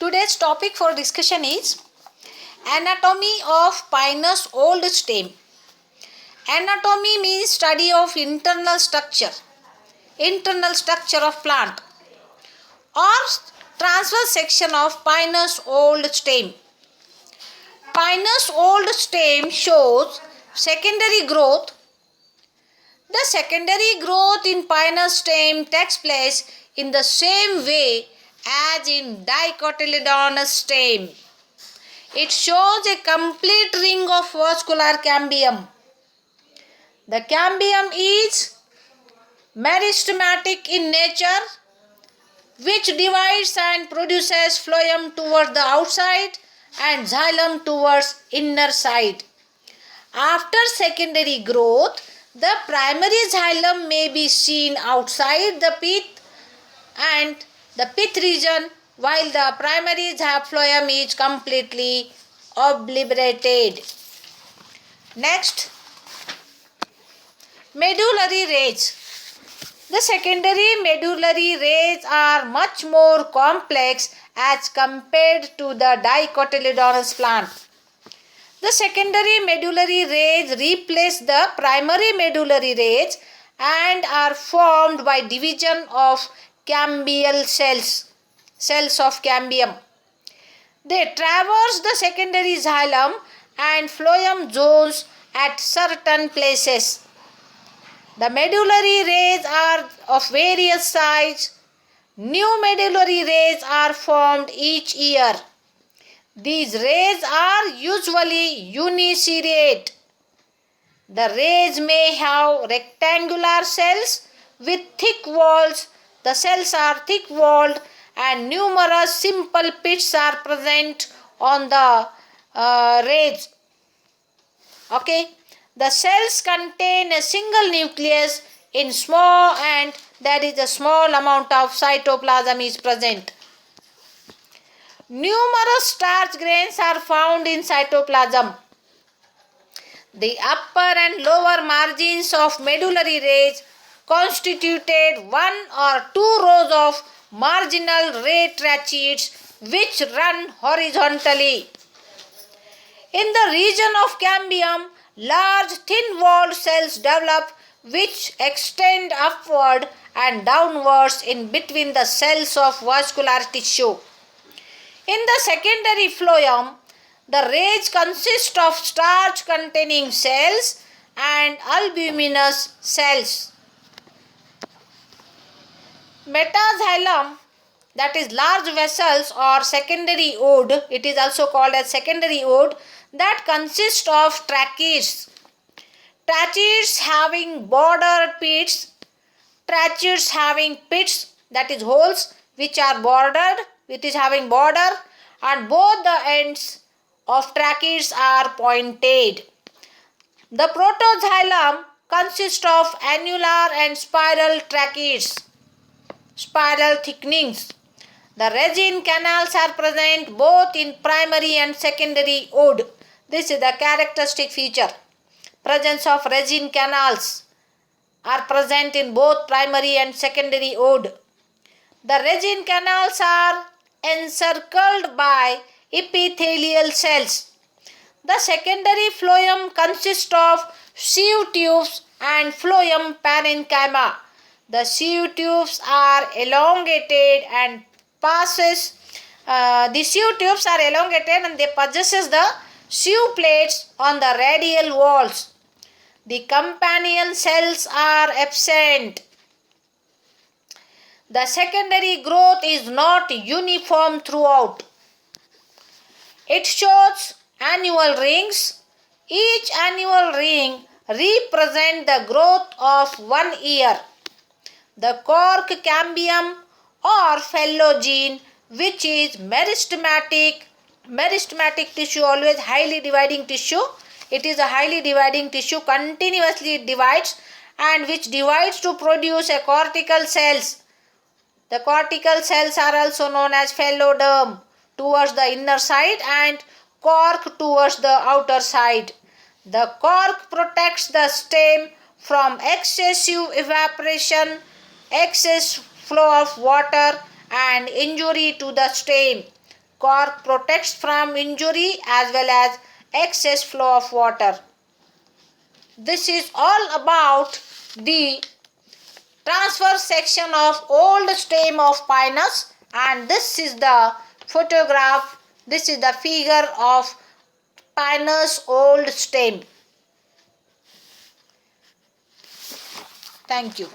Today's topic for discussion is anatomy of pinus old stem. Anatomy means study of internal structure of plant or transverse section of pinus old stem. Pinus old stem shows secondary growth. The secondary growth in pinus stem takes place in the same way as in dicotyledonous stem. It shows a complete ring of vascular cambium. The cambium is meristematic in nature, which divides and produces phloem towards the outside and xylem towards inner side. After secondary growth, the primary xylem may be seen outside the pith and the pith region, while the primary phloem is completely obliterated. Next, medullary rays. The secondary medullary rays are much more complex as compared to the dicotyledonous plant. The secondary medullary rays replace the primary medullary rays and are formed by division of cambial cells of cambium. They traverse the secondary xylem and phloem zones at certain places. The medullary rays are of various size. New medullary rays are formed each year. These rays are usually uniseriate. The rays may have rectangular cells with thick walls. The cells are thick walled and numerous simple pits are present on the rays. Okay. The cells contain a single nucleus in small, and that is a small amount of cytoplasm is present. Numerous starch grains are found in cytoplasm. The upper and lower margins of medullary rays constituted one or two rows of marginal ray tracheids which run horizontally. In the region of cambium, large thin-walled cells develop which extend upward and downwards in between the cells of vascular tissue. In the secondary phloem, the rays consist of starch-containing cells and albuminous cells. Metaxylem, that is large vessels or secondary ode, it is also called as secondary ode, that consists of tracheids. Tracheids having bordered pits, tracheids having pits, that is holes which are bordered, which is having border, and both the ends of tracheids are pointed. The protoxylem consists of annular and spiral tracheids, spiral thickenings. The resin canals are present both in primary and secondary ode. This is the characteristic feature. Presence of resin canals are present in both primary and secondary ode. The resin canals are encircled by epithelial cells. The secondary phloem consists of sieve tubes and phloem parenchyma. The sieve tubes are elongated and the sieve tubes are elongated and they possesses the sieve plates on the radial walls. The companion cells are absent. The secondary growth is not uniform throughout. It shows annual rings. Each annual ring represents the growth of 1 year. The cork cambium or phylogene, which is meristematic tissue, always highly dividing tissue. It is a highly dividing tissue, continuously it divides and which divides to produce a cortical cells. The cortical cells are also known as phyloderm towards the inner side and cork towards the outer side. The cork protects the stem from excessive evaporation, excess flow of water and injury to the stem. Cork protects from injury as well as excess flow of water. This is all about the transverse section of old stem of pinus, and this is the photograph, this is the figure of pinus old stem. Thank you.